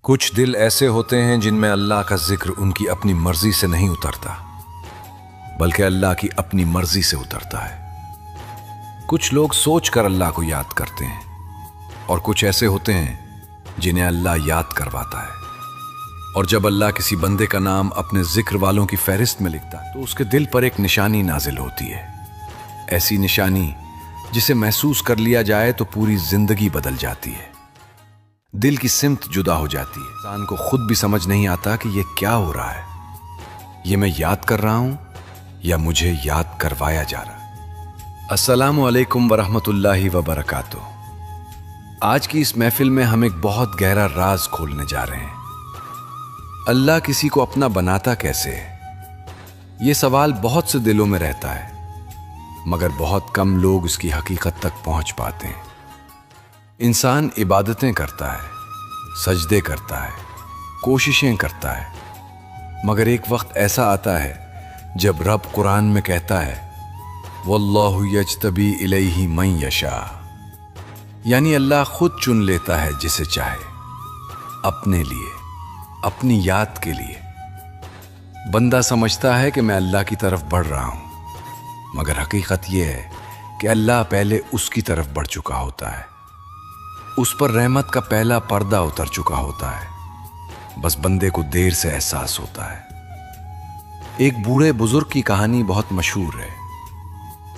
کچھ دل ایسے ہوتے ہیں جن میں اللہ کا ذکر ان کی اپنی مرضی سے نہیں اترتا بلکہ اللہ کی اپنی مرضی سے اترتا ہے۔ کچھ لوگ سوچ کر اللہ کو یاد کرتے ہیں اور کچھ ایسے ہوتے ہیں جنہیں اللہ یاد کرواتا ہے، اور جب اللہ کسی بندے کا نام اپنے ذکر والوں کی فہرست میں لکھتا ہے تو اس کے دل پر ایک نشانی نازل ہوتی ہے، ایسی نشانی جسے محسوس کر لیا جائے تو پوری زندگی بدل جاتی ہے، دل کی سمت جدا ہو جاتی ہے۔ انسان کو خود بھی سمجھ نہیں آتا کہ یہ کیا ہو رہا ہے، یہ میں یاد کر رہا ہوں یا مجھے یاد کروایا جا رہا ہے۔ السلام علیکم ورحمۃ اللہ وبرکاتہ۔ آج کی اس محفل میں ہم ایک بہت گہرا راز کھولنے جا رہے ہیں۔ اللہ کسی کو اپنا بناتا کیسے ہے؟ یہ سوال بہت سے دلوں میں رہتا ہے، مگر بہت کم لوگ اس کی حقیقت تک پہنچ پاتے ہیں۔ انسان عبادتیں کرتا ہے، سجدے کرتا ہے، کوششیں کرتا ہے، مگر ایک وقت ایسا آتا ہے جب رب قرآن میں کہتا ہے واللہ یجتبی الیہ من یشاء، یعنی اللہ خود چن لیتا ہے جسے چاہے، اپنے لیے، اپنی یاد کے لیے۔ بندہ سمجھتا ہے کہ میں اللہ کی طرف بڑھ رہا ہوں، مگر حقیقت یہ ہے کہ اللہ پہلے اس کی طرف بڑھ چکا ہوتا ہے، اس پر رحمت کا پہلا پردہ اتر چکا ہوتا ہے، بس بندے کو دیر سے احساس ہوتا ہے۔ ایک بوڑھے بزرگ کی کہانی بہت مشہور ہے۔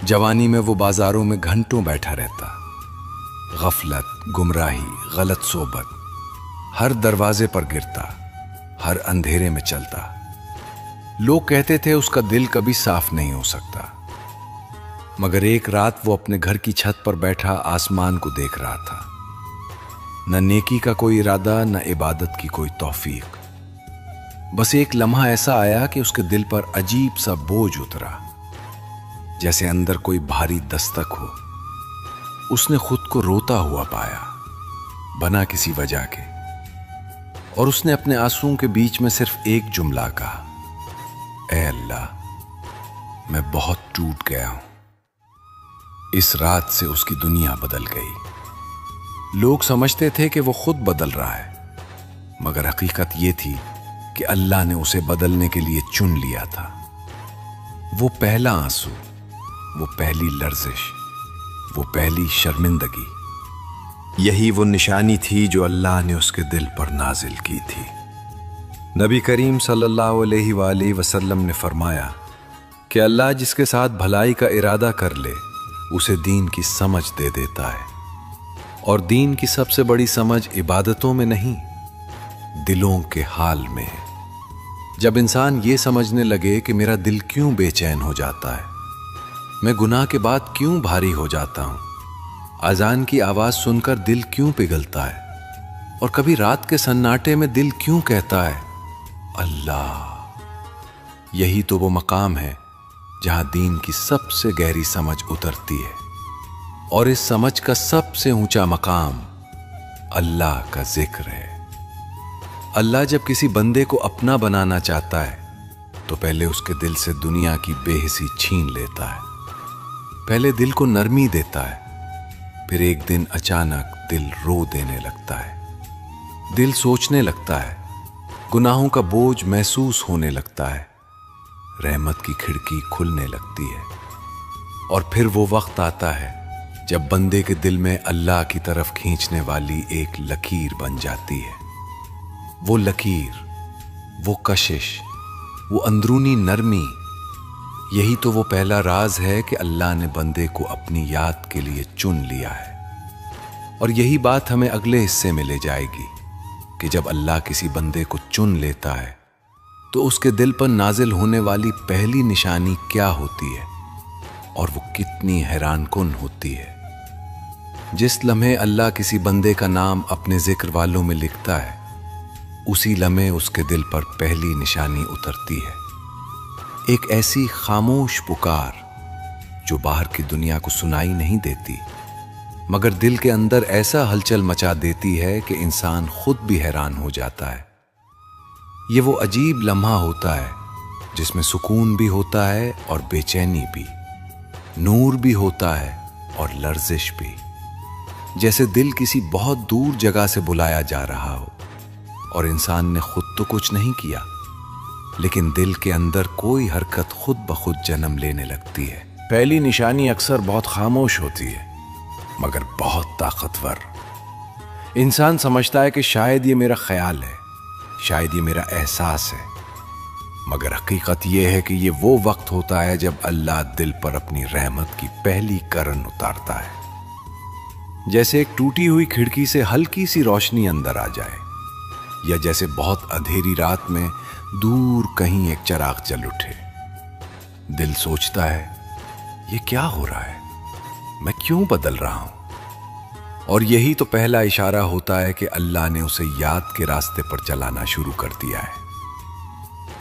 جوانی میں وہ بازاروں میں گھنٹوں بیٹھا رہتا، غفلت، گمراہی، غلط صحبت، ہر دروازے پر گرتا، ہر اندھیرے میں چلتا۔ لوگ کہتے تھے اس کا دل کبھی صاف نہیں ہو سکتا، مگر ایک رات وہ اپنے گھر کی چھت پر بیٹھا آسمان کو دیکھ رہا تھا، نہ نیکی کا کوئی ارادہ، نہ عبادت کی کوئی توفیق۔ بس ایک لمحہ ایسا آیا کہ اس کے دل پر عجیب سا بوجھ اترا، جیسے اندر کوئی بھاری دستک ہو۔ اس نے خود کو روتا ہوا پایا، بنا کسی وجہ کے، اور اس نے اپنے آنسوؤں کے بیچ میں صرف ایک جملہ کہا، اے اللہ، میں بہت ٹوٹ گیا ہوں۔ اس رات سے اس کی دنیا بدل گئی۔ لوگ سمجھتے تھے کہ وہ خود بدل رہا ہے، مگر حقیقت یہ تھی کہ اللہ نے اسے بدلنے کے لیے چن لیا تھا۔ وہ پہلا آنسو، وہ پہلی لرزش، وہ پہلی شرمندگی، یہی وہ نشانی تھی جو اللہ نے اس کے دل پر نازل کی تھی۔ نبی کریم صلی اللہ علیہ وآلہ وسلم نے فرمایا کہ اللہ جس کے ساتھ بھلائی کا ارادہ کر لے اسے دین کی سمجھ دے دیتا ہے، اور دین کی سب سے بڑی سمجھ عبادتوں میں نہیں، دلوں کے حال میں ہے۔ جب انسان یہ سمجھنے لگے کہ میرا دل کیوں بے چین ہو جاتا ہے، میں گناہ کے بعد کیوں بھاری ہو جاتا ہوں، اذان کی آواز سن کر دل کیوں پگھلتا ہے، اور کبھی رات کے سناٹے میں دل کیوں کہتا ہے اللہ، یہی تو وہ مقام ہے جہاں دین کی سب سے گہری سمجھ اترتی ہے، اور اس سمجھ کا سب سے اونچا مقام اللہ کا ذکر ہے۔ اللہ جب کسی بندے کو اپنا بنانا چاہتا ہے تو پہلے اس کے دل سے دنیا کی بے حسی چھین لیتا ہے، پہلے دل کو نرمی دیتا ہے، پھر ایک دن اچانک دل رو دینے لگتا ہے، دل سوچنے لگتا ہے، گناہوں کا بوجھ محسوس ہونے لگتا ہے، رحمت کی کھڑکی کھلنے لگتی ہے، اور پھر وہ وقت آتا ہے جب بندے کے دل میں اللہ کی طرف کھینچنے والی ایک لکیر بن جاتی ہے۔ وہ لکیر، وہ کشش، وہ اندرونی نرمی، یہی تو وہ پہلا راز ہے کہ اللہ نے بندے کو اپنی یاد کے لیے چن لیا ہے۔ اور یہی بات ہمیں اگلے حصے میں لے جائے گی کہ جب اللہ کسی بندے کو چن لیتا ہے تو اس کے دل پر نازل ہونے والی پہلی نشانی کیا ہوتی ہے، اور وہ کتنی حیران کن ہوتی ہے۔ جس لمحے اللہ کسی بندے کا نام اپنے ذکر والوں میں لکھتا ہے، اسی لمحے اس کے دل پر پہلی نشانی اترتی ہے، ایک ایسی خاموش پکار جو باہر کی دنیا کو سنائی نہیں دیتی، مگر دل کے اندر ایسا ہلچل مچا دیتی ہے کہ انسان خود بھی حیران ہو جاتا ہے۔ یہ وہ عجیب لمحہ ہوتا ہے جس میں سکون بھی ہوتا ہے اور بے چینی بھی، نور بھی ہوتا ہے اور لرزش بھی، جیسے دل کسی بہت دور جگہ سے بلایا جا رہا ہو، और इंसान ने खुद तो कुछ नहीं किया, लेकिन दिल के अंदर कोई हरकत खुद ब खुद जन्म लेने लगती है। पहली निशानी अक्सर बहुत खामोश होती है मगर बहुत ताकतवर। इंसान समझता है कि शायद ये मेरा ख्याल है, शायद ये मेरा एहसास है, मगर हकीकत ये है कि ये वो वक्त होता है जब अल्लाह दिल पर अपनी रहमत की पहली किरण उतारता है। जैसे एक टूटी हुई खिड़की से हल्की सी रोशनी अंदर आ जाए, या जैसे बहुत अंधेरी रात में दूर कहीं एक चिराग जल उठे। दिल सोचता है, ये क्या हो रहा है, मैं क्यों बदल रहा हूं? और यही तो पहला इशारा होता है कि अल्लाह ने उसे याद के रास्ते पर चलाना शुरू कर दिया है।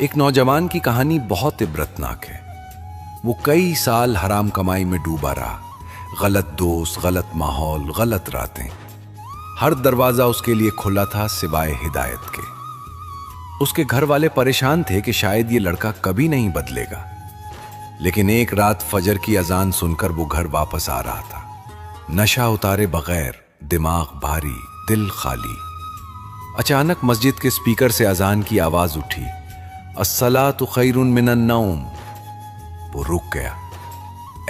एक नौजवान की कहानी बहुत इबरतनाक है। वो कई साल हराम कमाई में डूबा रहा, गलत दोस्त, गलत माहौल, गलत रातें। हर दरवाजा उसके लिए खुला था सिवाय हिदायत के। उसके घर वाले परेशान थे कि शायद ये लड़का कभी नहीं बदलेगा। लेकिन एक रात फजर की अजान सुनकर वो घर वापस आ रहा था, नशा उतारे बगैर, दिमाग भारी, दिल खाली। अचानक मस्जिद के स्पीकर से अजान की आवाज उठी, अस्सलातु खैरुन मिनन नौम। वो रुक गया,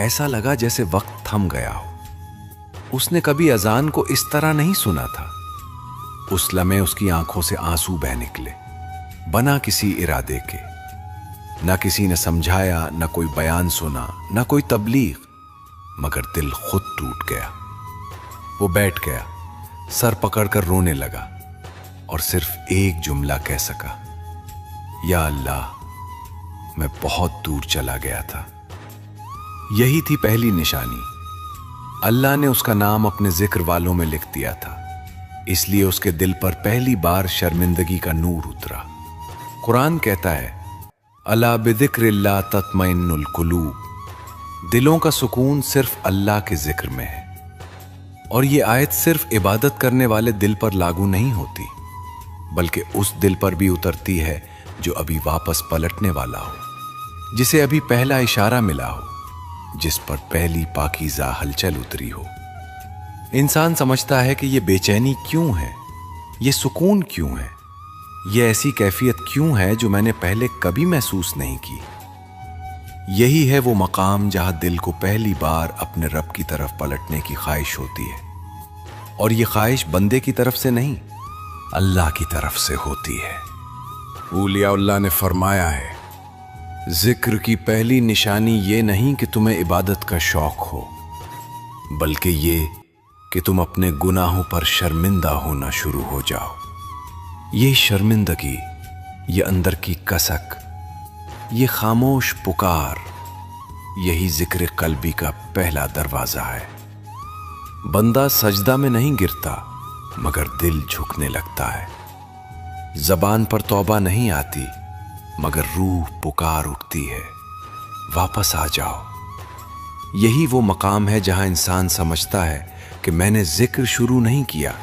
ऐसा लगा जैसे वक्त थम गया हो। उसने कभी अजान को इस तरह नहीं सुना था। उस लम्हे उसकी आंखों से आंसू बह निकले, बना किसी इरादे के। ना किसी ने समझाया, ना कोई बयान सुना, ना कोई तबलीग, मगर दिल खुद टूट गया। वो बैठ गया, सर पकड़कर रोने लगा और सिर्फ एक जुमला कह सका, या अल्लाह, मैं बहुत दूर चला गया था। यही थी पहली निशानी। अल्लाह ने उसका नाम अपने जिक्र वालों में लिख दिया था, इसलिए उसके दिल पर पहली बार शर्मिंदगी का नूर उतरा। कुरान कहता है, अला बिज़िक्रिल्लाह तत्मइन्नुल कुलूब। दिलों का सुकून सिर्फ अल्लाह के जिक्र में है। और ये आयत सिर्फ इबादत करने वाले दिल पर लागू नहीं होती, बल्कि उस दिल पर भी उतरती है जो अभी वापस पलटने वाला हो, जिसे अभी पहला इशारा मिला हो, जिस पर पहली पाकीज़ा हलचल उतरी हो। इंसान समझता है कि ये बेचैनी क्यों है, ये सुकून क्यों है, ये ऐसी कैफियत क्यों है जो मैंने पहले कभी महसूस नहीं की। यही है वो मकाम जहां दिल को पहली बार अपने रब की तरफ पलटने की ख्वाहिश होती है। और ये ख्वाहिश बंदे की तरफ से नहीं, अल्लाह की तरफ से होती है। औलिया ने फरमाया है, जिक्र की पहली निशानी ये नहीं कि तुम्हें इबादत का शौक हो, बल्कि ये कि तुम अपने गुनाहों पर शर्मिंदा होना शुरू हो जाओ। ये शर्मिंदगी, ये अंदर की कसक, ये खामोश पुकार, यही जिक्र कल्बी का पहला दरवाजा है। बंदा सजदा में नहीं गिरता, मगर दिल झुकने लगता है। जबान पर तौबा नहीं आती, मगर रूह पुकार उठती है, वापस आ जाओ। यही वो मकाम है जहां इंसान समझता है कि मैंने जिक्र शुरू नहीं किया,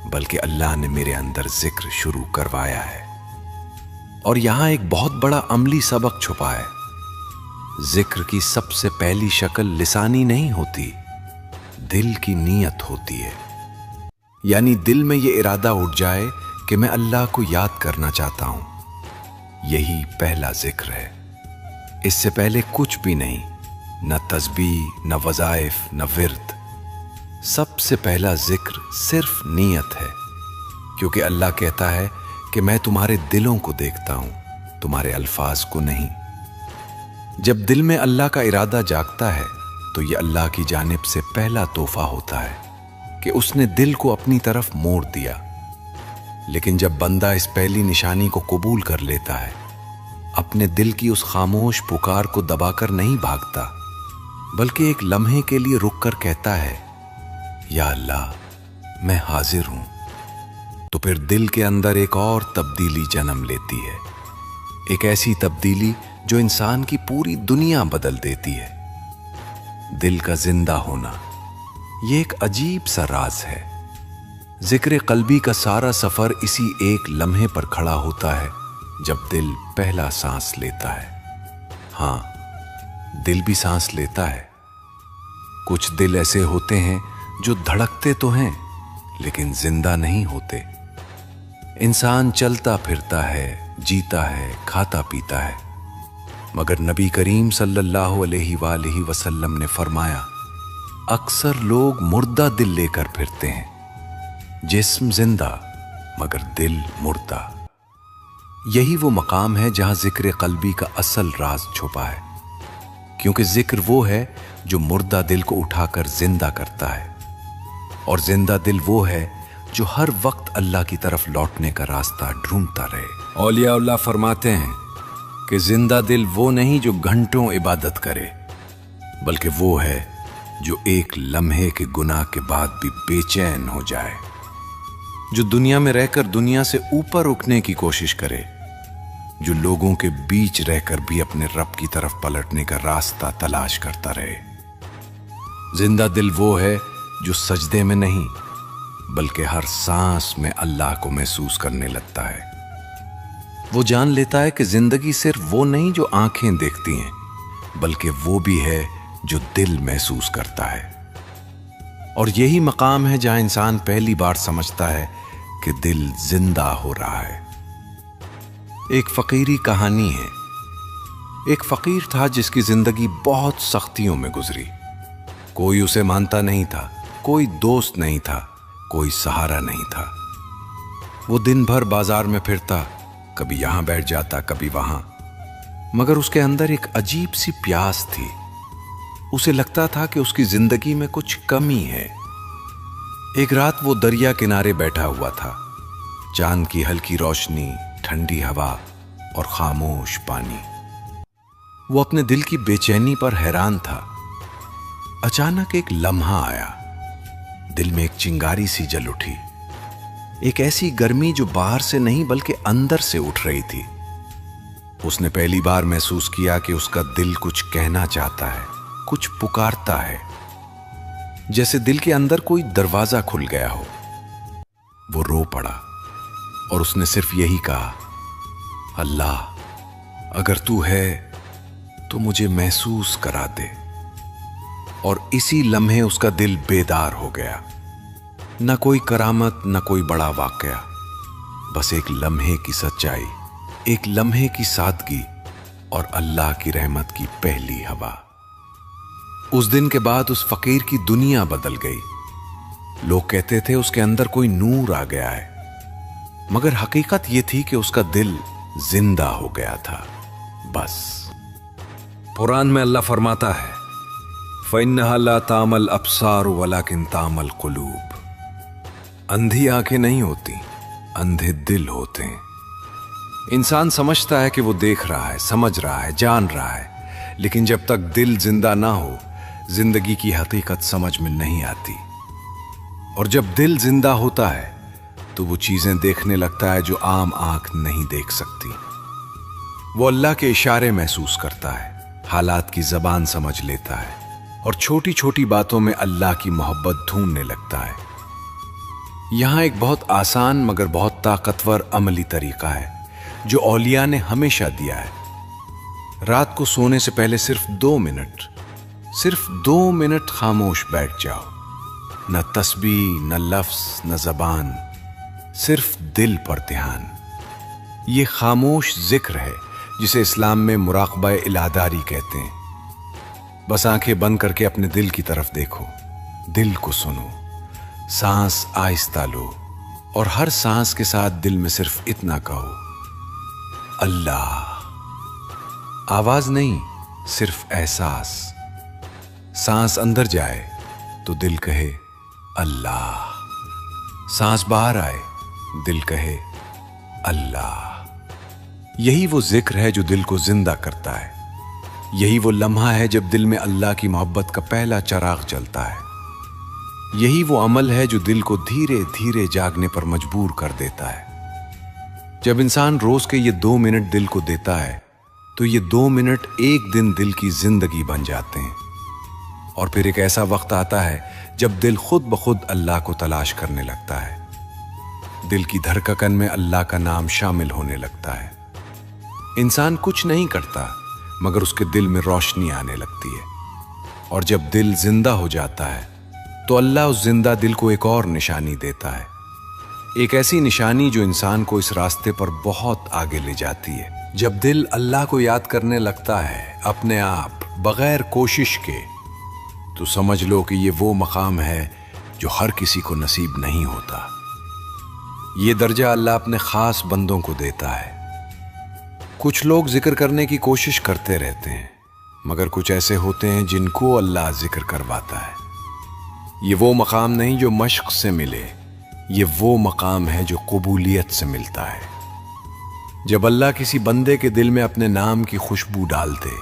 बल्कि अल्लाह ने मेरे अंदर जिक्र शुरू करवाया है। और यहां एक बहुत बड़ा अमली सबक छुपा है। जिक्र की सबसे पहली शक्ल लिसानी नहीं होती, दिल की नीयत होती है। यानी दिल में ये इरादा उठ जाए कि मैं अल्लाह को याद करना चाहता हूं। यही पहला जिक्र है। इससे पहले कुछ भी नहीं, न तस्बीह, न वज़ाइफ, न विर्द। सबसे पहला जिक्र सिर्फ नीयत है, क्योंकि अल्लाह कहता है कि मैं तुम्हारे दिलों को देखता हूं, तुम्हारे अल्फाज को नहीं। जब दिल में अल्लाह का इरादा जागता है तो यह अल्लाह की जानिब से पहला तोहफा होता है कि उसने दिल को अपनी तरफ मोड़ दिया। लेकिन जब बंदा इस पहली निशानी को कबूल कर लेता है, अपने दिल की उस खामोश पुकार को दबाकर नहीं भागता, बल्कि एक लम्हे के लिए रुक कर कहता है, या अल्लाह, मैं हाजिर हूं, तो फिर दिल के अंदर एक और तब्दीली जन्म लेती है। एक ऐसी तब्दीली जो इंसान की पूरी दुनिया बदल देती है। दिल का जिंदा होना, ये एक अजीब सा राज है। जिक्र कल्बी का सारा सफर इसी एक लम्हे पर खड़ा होता है जब दिल पहला सांस लेता है। हाँ, दिल भी सांस लेता है। कुछ दिल ऐसे होते हैं जो धड़कते तो हैं लेकिन जिंदा नहीं होते। इंसान चलता फिरता है, जीता है, खाता पीता है, मगर नबी करीम सल्लल्लाहु अलैहि वसल्लम ने फरमाया, अक्सर लोग मुर्दा दिल लेकर फिरते हैं, जिस्म जिंदा मगर दिल मुर्दा। यही वो मकाम है जहां जिक्र कल्बी का असल राज छुपा है, क्योंकि जिक्र वो है जो मुर्दा दिल को उठाकर जिंदा करता है, और जिंदा दिल वो है जो हर वक्त अल्लाह की तरफ लौटने का रास्ता ढूंढता रहे। औलिया अल्लाह फरमाते हैं कि जिंदा दिल वो नहीं जो घंटों इबादत करे, बल्कि वो है जो एक लम्हे के गुनाह के बाद भी बेचैन हो जाए, जो दुनिया में रहकर दुनिया से ऊपर उठने की कोशिश करे, जो लोगों के बीच रहकर भी अपने रब की तरफ पलटने का रास्ता तलाश करता रहे। जिंदा दिल वो है जो सजदे में नहीं बल्कि हर सांस में अल्लाह को महसूस करने लगता है। वो जान लेता है कि जिंदगी सिर्फ वो नहीं जो आंखें देखती हैं, बल्कि वो भी है जो दिल महसूस करता है। और यही मकाम है जहां इंसान पहली बार समझता है कि दिल जिंदा हो रहा है। एक फकीरी कहानी है। एक फकीर था जिसकी जिंदगी बहुत सख्तियों में गुजरी। कोई उसे मानता नहीं था, कोई दोस्त नहीं था, कोई सहारा नहीं था। वो दिन भर बाजार में फिरता, कभी यहां बैठ जाता, कभी वहां, मगर उसके अंदर एक अजीब सी प्यास थी। उसे लगता था कि उसकी जिंदगी में कुछ कमी है। एक रात वो दरिया किनारे बैठा हुआ था। चांद की हल्की रोशनी, ठंडी हवा और खामोश पानी। वो अपने दिल की बेचैनी पर हैरान था। अचानक एक लम्हा आया। दिल में एक चिंगारी सी जल उठी, एक ऐसी गर्मी जो बाहर से नहीं बल्कि अंदर से उठ रही थी। उसने पहली बार महसूस किया कि उसका दिल कुछ कहना चाहता है, कुछ पुकारता है, जैसे दिल के अंदर कोई दरवाजा खुल गया हो। वो रो पड़ा और उसने सिर्फ यही कहा, अल्लाह, अगर तू है तो मुझे महसूस करा दे। और इसी लम्हे उसका दिल बेदार हो गया। न कोई करामत, न कोई बड़ा वाकया, बस एक लम्हे की सच्चाई, एक लम्हे की सादगी और अल्लाह की रहमत की पहली हवा। उस दिन के बाद उस फकीर की दुनिया बदल गई। लोग कहते थे उसके अंदर कोई नूर आ गया है, मगर हकीकत यह थी कि उसका दिल जिंदा हो गया था, बस। कुरान में अल्लाह फरमाता है, फ़इन्नहा ला तामल अब्सार वलाकिन तामल कुलूब। अंधी आंखें नहीं होती, अंधे दिल होते हैं। इंसान समझता है कि वो देख रहा है, समझ रहा है, जान रहा है, लेकिन जब तक दिल जिंदा ना हो, जिंदगी की हकीकत समझ में नहीं आती। और जब दिल जिंदा होता है तो वो चीजें देखने लगता है जो आम आंख नहीं देख सकती। वो अल्लाह के इशारे महसूस करता है, हालात की जबान समझ लेता है और छोटी छोटी बातों में अल्लाह की मोहब्बत ढूंढने लगता है। यहां एक बहुत आसान मगर बहुत ताकतवर अमली तरीका है जो औलिया ने हमेशा दिया है। रात को सोने से पहले सिर्फ 2 मिनट खामोश बैठ जाओ। न तस्बीह, न लफ्ज, न जबान, सिर्फ दिल पर ध्यान। ये खामोश जिक्र है जिसे इस्लाम में मुराक़बा इलादारी कहते हैं। बस आंखें बंद करके अपने दिल की तरफ देखो, दिल को सुनो, सांस आहिस्ता लो और हर सांस के साथ दिल में सिर्फ इतना कहो, अल्लाह। आवाज नहीं, सिर्फ एहसास। सांस अंदर जाए तो दिल कहे अल्लाह, सांस बाहर आए दिल कहे अल्लाह। यही वो जिक्र है जो दिल को जिंदा करता है। यही वो लम्हा है जब दिल में अल्लाह की मोहब्बत का पहला चिराग जलता है। यही वो अमल है जो दिल को धीरे धीरे जागने पर मजबूर कर देता है। जब इंसान रोज के ये 2 मिनट दिल को देता है तो ये 2 मिनट एक दिन दिल की जिंदगी बन जाते हैं। और फिर एक ऐसा वक्त आता है जब दिल खुद ब खुद अल्लाह को तलाश करने लगता है। दिल की धड़कन में अल्लाह का नाम शामिल होने लगता है। इंसान कुछ नहीं करता मगर उसके दिल में रोशनी आने लगती है। और जब दिल जिंदा हो जाता है तो अल्लाह उस जिंदा दिल को एक और निशानी देता है। ایک ایسی نشانی جو انسان کو اس راستے پر بہت آگے لے جاتی ہے۔ جب دل اللہ کو یاد کرنے لگتا ہے اپنے آپ بغیر کوشش کے، تو سمجھ لو کہ یہ وہ مقام ہے جو ہر کسی کو نصیب نہیں ہوتا۔ یہ درجہ اللہ اپنے خاص بندوں کو دیتا ہے۔ کچھ لوگ ذکر کرنے کی کوشش کرتے رہتے ہیں، مگر کچھ ایسے ہوتے ہیں جن کو اللہ ذکر کرواتا ہے۔ یہ وہ مقام نہیں جو مشق سے ملے، یہ وہ مقام ہے جو قبولیت سے ملتا ہے۔ جب اللہ کسی بندے کے دل میں اپنے نام کی خوشبو ڈال دے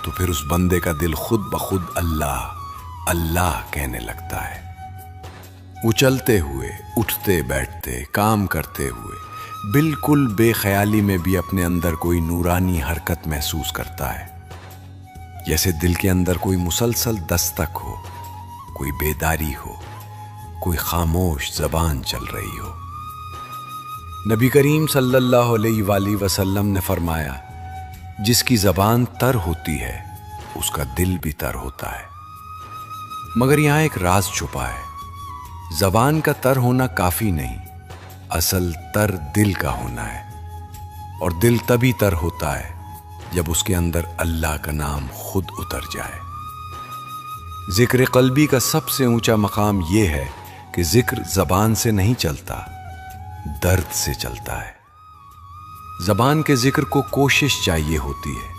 تو پھر اس بندے کا دل خود بخود اللہ اللہ کہنے لگتا ہے۔ اچلتے ہوئے، اٹھتے بیٹھتے، کام کرتے ہوئے، بالکل بے خیالی میں بھی اپنے اندر کوئی نورانی حرکت محسوس کرتا ہے، جیسے دل کے اندر کوئی مسلسل دستک ہو، کوئی بیداری ہو، کوئی خاموش زبان چل رہی ہو۔ نبی کریم صلی اللہ علیہ وآلہ وسلم نے فرمایا، جس کی زبان تر ہوتی ہے اس کا دل بھی تر ہوتا ہے۔ مگر یہاں ایک راز چھپا ہے۔ زبان کا تر ہونا کافی نہیں، اصل تر دل کا ہونا ہے، اور دل تبھی تر ہوتا ہے جب اس کے اندر اللہ کا نام خود اتر جائے۔ ذکر قلبی کا سب سے اونچا مقام یہ ہے کہ ذکر زبان سے نہیں چلتا، درد سے چلتا ہے۔ زبان کے ذکر کو کوشش چاہیے ہوتی ہے،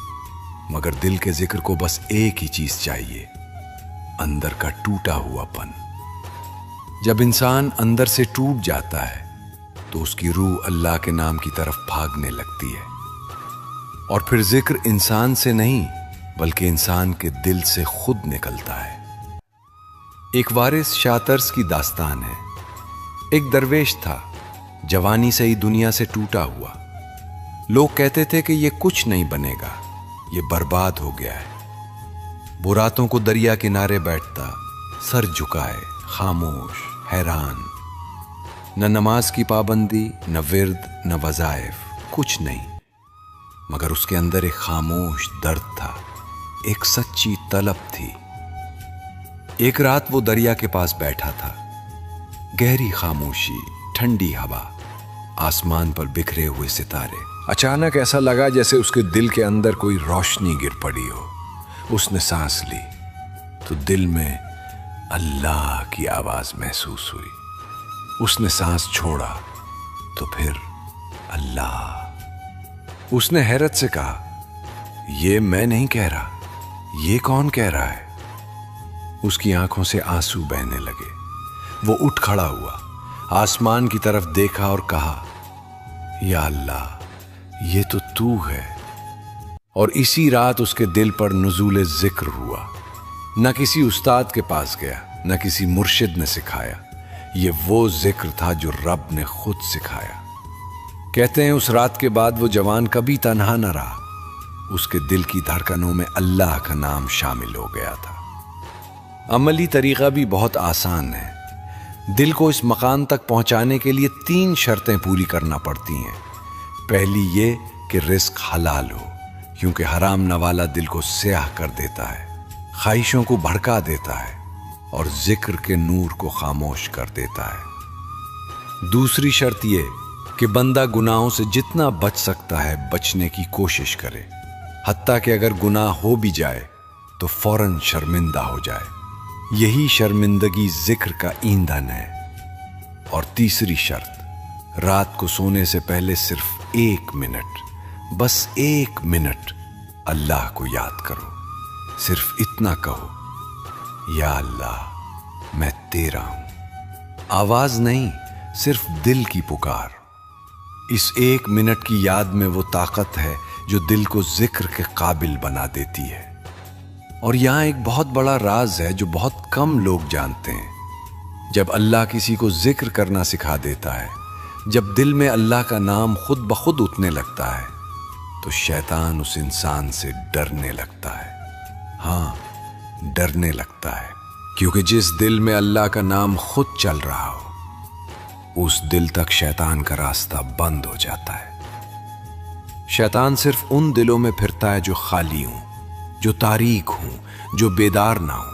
مگر دل کے ذکر کو بس ایک ہی چیز چاہیے، اندر کا ٹوٹا ہوا پن۔ جب انسان اندر سے ٹوٹ جاتا ہے تو اس کی روح اللہ کے نام کی طرف بھاگنے لگتی ہے، اور پھر ذکر انسان سے نہیں بلکہ انسان کے دل سے خود نکلتا ہے۔ ایک وارث شاطرز کی داستان ہے۔ ایک درویش تھا، جوانی سے ہی دنیا سے ٹوٹا ہوا۔ لوگ کہتے تھے کہ یہ کچھ نہیں بنے گا، یہ برباد ہو گیا ہے۔ براتوں کو دریا کنارے بیٹھتا، سر جھکائے، خاموش، حیران۔ نہ نماز کی پابندی، نہ ورد، نہ وظائف، کچھ نہیں، مگر اس کے اندر ایک خاموش درد تھا، ایک سچی طلب تھی۔ ایک رات وہ دریا کے پاس بیٹھا تھا، گہری خاموشی، ٹھنڈی ہوا، آسمان پر بکھرے ہوئے ستارے۔ اچانک ایسا لگا جیسے اس کے دل کے اندر کوئی روشنی گر پڑی ہو۔ اس نے سانس لی تو دل میں اللہ کی آواز محسوس ہوئی۔ اس نے سانس چھوڑا تو پھر اللہ۔ اس نے حیرت سے کہا، یہ میں نہیں کہہ رہا، یہ کون کہہ رہا ہے؟ اس کی آنکھوں سے آنسو بہنے لگے۔ وہ اٹھ کھڑا ہوا، آسمان کی طرف دیکھا اور کہا، یا اللہ، یہ تو تو ہے۔ اور اسی رات اس کے دل پر نزول ذکر ہوا۔ نہ کسی استاد کے پاس گیا، نہ کسی مرشد نے سکھایا، یہ وہ ذکر تھا جو رب نے خود سکھایا۔ کہتے ہیں اس رات کے بعد وہ جوان کبھی تنہا نہ رہا، اس کے دل کی دھڑکنوں میں اللہ کا نام شامل ہو گیا تھا۔ عملی طریقہ بھی بہت آسان ہے۔ دل کو اس مقام تک پہنچانے کے لیے 3 شرطیں پوری کرنا پڑتی ہیں۔ پہلی یہ کہ رزق حلال ہو، کیونکہ حرام نوالا دل کو سیاہ کر دیتا ہے، خواہشوں کو بھڑکا دیتا ہے اور ذکر کے نور کو خاموش کر دیتا ہے۔ دوسری شرط یہ کہ بندہ گناہوں سے جتنا بچ سکتا ہے بچنے کی کوشش کرے، حتیٰ کہ اگر گناہ ہو بھی جائے تو فوراً شرمندہ ہو جائے۔ یہی شرمندگی ذکر کا ایندھن ہے۔ اور تیسری شرط، رات کو سونے سے پہلے صرف 1 منٹ، بس 1 منٹ اللہ کو یاد کرو۔ صرف اتنا کہو، یا اللہ، میں تیرا ہوں۔ آواز نہیں، صرف دل کی پکار۔ اس 1 منٹ کی یاد میں وہ طاقت ہے جو دل کو ذکر کے قابل بنا دیتی ہے۔ اور یہاں ایک بہت بڑا راز ہے جو بہت کم لوگ جانتے ہیں۔ جب اللہ کسی کو ذکر کرنا سکھا دیتا ہے، جب دل میں اللہ کا نام خود بخود اٹھنے لگتا ہے، تو شیطان اس انسان سے ڈرنے لگتا ہے۔ ہاں، ڈرنے لگتا ہے، کیونکہ جس دل میں اللہ کا نام خود چل رہا ہو، اس دل تک شیطان کا راستہ بند ہو جاتا ہے۔ شیطان صرف ان دلوں میں پھرتا ہے جو خالی ہوں، جو تاریک ہوں، جو بیدار نہ ہوں۔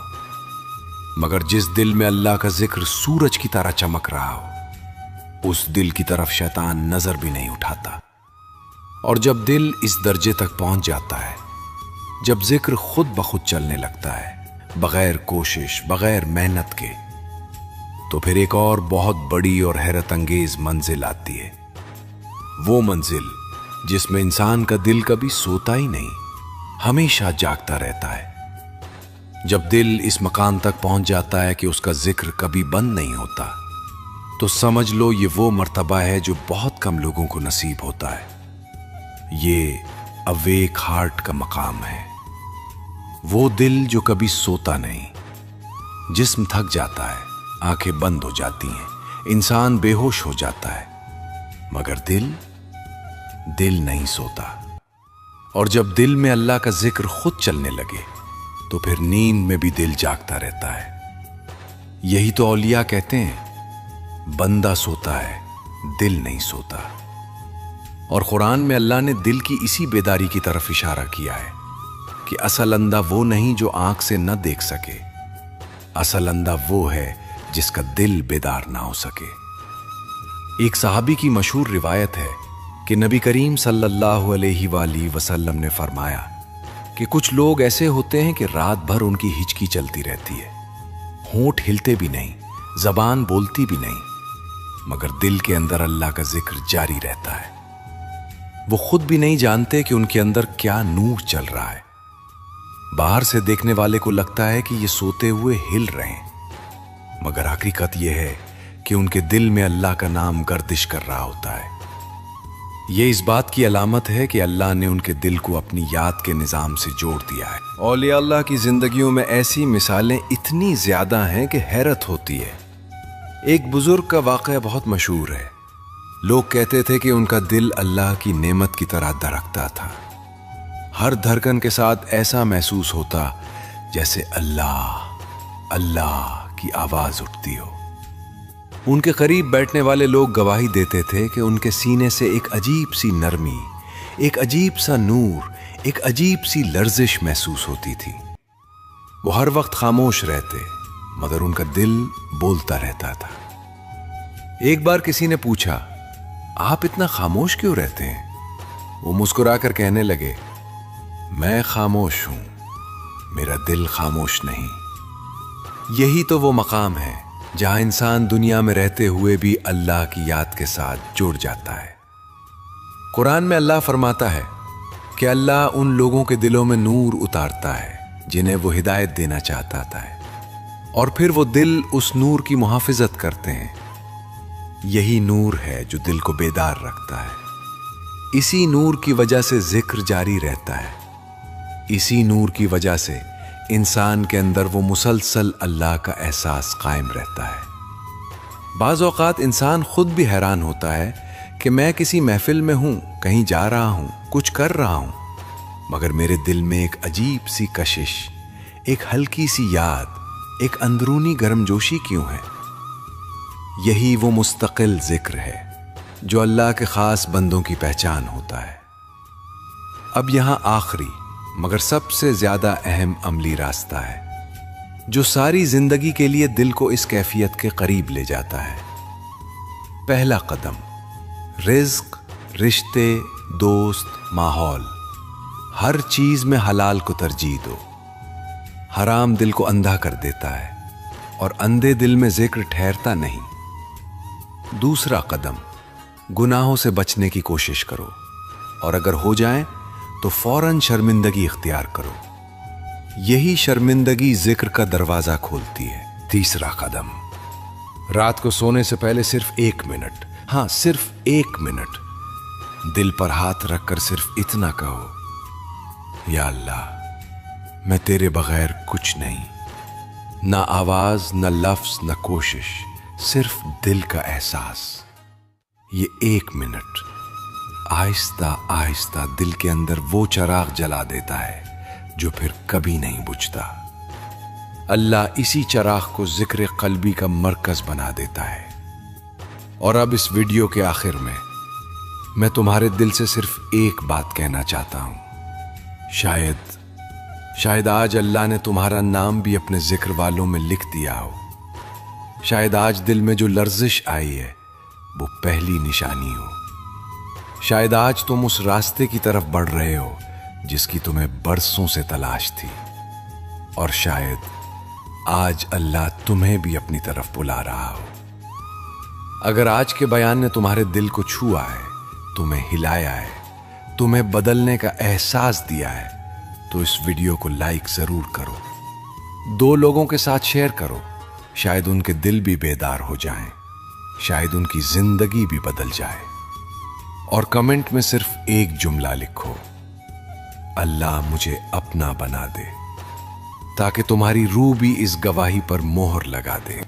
مگر جس دل میں اللہ کا ذکر سورج کی طرح چمک رہا ہو، उस दिल की तरफ शैतान नजर भी नहीं उठाता। और जब दिल इस दर्जे तक पहुंच जाता है, जब जिक्र खुद ब खुद चलने लगता है, बगैर कोशिश, बगैर मेहनत के, तो फिर एक और बहुत बड़ी और हैरत अंगेज मंजिल आती है। वो मंजिल जिसमें इंसान का दिल कभी सोता ही नहीं, हमेशा जागता रहता है। जब दिल इस मकाम तक पहुंच जाता है कि उसका जिक्र कभी बंद नहीं होता, तो समझ लो ये वो मर्तबा है जो बहुत कम लोगों को नसीब होता है। ये अवेक हार्ट का मकाम है। वो दिल जो कभी सोता नहीं। जिस्म थक जाता है, आंखें बंद हो जाती हैं, इंसान बेहोश हो जाता है, मगर दिल नहीं सोता। और जब दिल में अल्लाह का जिक्र खुद चलने लगे, तो फिर नींद में भी दिल जागता रहता है। यही तो औलिया कहते हैं, बंदा सोता है, दिल नहीं सोता। और कुरान में अल्लाह ने दिल की इसी बेदारी की तरफ इशारा किया है कि असल अंधा वो नहीं जो आंख से न देख सके, असल अंधा वो है जिसका दिल बेदार ना हो सके। एक सहाबी की मशहूर रिवायत है कि नबी करीम सल्लल्लाहु अलैहि वसल्लम ने फरमाया कि कुछ लोग ऐसे होते हैं कि रात भर उनकी हिचकी चलती रहती है, होंठ हिलते भी नहीं, जबान बोलती भी नहीं, मगर दिल के अंदर अल्लाह का जिक्र जारी रहता है। वो खुद भी नहीं जानते कि उनके अंदर क्या नूर चल रहा है। बाहर से देखने वाले को लगता है कि ये सोते हुए हिल रहे हैं, मगर हकीकत यह है कि उनके दिल में अल्लाह का नाम गर्दिश कर रहा होता है। ये इस बात की अलामत है कि अल्लाह ने उनके दिल को अपनी याद के निज़ाम से जोड़ दिया है। औलिया अल्लाह की जिंदगियों में ऐसी मिसालें इतनी ज्यादा हैं कि हैरत होती है। एक बुजुर्ग का वाक़या बहुत मशहूर है। लोग कहते थे कि उनका दिल अल्लाह की नेमत की तरह धड़कता था। हर धड़कन के साथ ऐसा महसूस होता जैसे अल्लाह अल्लाह की आवाज उठती हो। उनके करीब बैठने वाले लोग गवाही देते थे कि उनके सीने से एक अजीब सी नरमी, एक अजीब सा नूर, एक अजीब सी लर्जिश महसूस होती थी। वो हर वक्त खामोश रहते, मगर उनका दिल बोलता रहता था। एक बार किसी ने पूछा, आप इतना खामोश क्यों रहते हैं? वो मुस्कुराकर कहने लगे, मैं खामोश हूं, मेरा दिल खामोश नहीं। यही तो वो मकाम है जहां इंसान दुनिया में रहते हुए भी अल्लाह की याद के साथ जुड़ जाता है। कुरान में अल्लाह फरमाता है कि अल्लाह उन लोगों के दिलों में नूर उतारता है जिन्हें वो हिदायत देना चाहता था, और फिर वो दिल उस नूर की मुहाफिजत करते हैं। यही नूर है जो दिल को बेदार रखता है। इसी नूर की वजह से जिक्र जारी रहता है। इसी नूर की वजह से इंसान के अंदर वो मुसलसल अल्लाह का एहसास कायम रहता है। बाज़ औक़ात इंसान खुद भी हैरान होता है कि मैं किसी महफिल में हूं, कहीं जा रहा हूं, कुछ कर रहा हूं, मगर मेरे दिल में एक अजीब सी कशिश, एक हल्की सी याद, एक अंदरूनी गर्मजोशी क्यों है? यही वो मुस्तकिल जिक्र है जो अल्लाह के खास बंदों की पहचान होता है। अब यहां आखिरी मगर सबसे ज्यादा अहम अमली रास्ता है जो सारी जिंदगी के लिए दिल को इस कैफियत के करीब ले जाता है। पहला कदम, रिज्क, रिश्ते, दोस्त, माहौल, हर चीज में हलाल को तरजीह दो। हराम दिल को अंधा कर देता है और अंधे दिल में जिक्र ठहरता नहीं। दूसरा कदम, गुनाहों से बचने की कोशिश करो, और अगर हो जाए तो फौरन शर्मिंदगी इख्तियार करो। यही शर्मिंदगी जिक्र का दरवाजा खोलती है। तीसरा कदम, रात को सोने से पहले सिर्फ 1 मिनट, हाँ सिर्फ 1 मिनट, दिल पर हाथ रखकर सिर्फ इतना कहो, या अल्लाह मैं तेरे बगैर कुछ नहीं, ना आवाज, ना लफ्ज, ना कोशिश, सिर्फ दिल का एहसास। ये 1 मिनट आहिस्ता आहिस्ता दिल के अंदर वो चिराग जला देता है जो फिर कभी नहीं बुझता। अल्लाह इसी चिराग को जिक्र कल्बी का मरकज बना देता है। और अब इस वीडियो के आखिर में मैं तुम्हारे दिल से सिर्फ एक बात कहना चाहता हूं। शायद आज अल्लाह ने तुम्हारा नाम भी अपने जिक्र वालों में लिख दिया हो। शायद आज दिल में जो लर्जिश आई है वो पहली निशानी हो। शायद आज तुम उस रास्ते की तरफ बढ़ रहे हो जिसकी तुम्हें बरसों से तलाश थी, और शायद आज अल्लाह तुम्हें भी अपनी तरफ बुला रहा हो। अगर आज के बयान ने तुम्हारे दिल को छुआ है, तुम्हें हिलाया है, तुम्हें बदलने का एहसास दिया है, तो इस वीडियो को लाइक जरूर करो, 2 लोगों के साथ शेयर करो। शायद उनके दिल भी बेदार हो जाएं, शायद उनकी जिंदगी भी बदल जाए। और कमेंट में सिर्फ एक जुमला लिखो, अल्लाह मुझे अपना बना दे, ताकि तुम्हारी रूह भी इस गवाही पर मोहर लगा दे।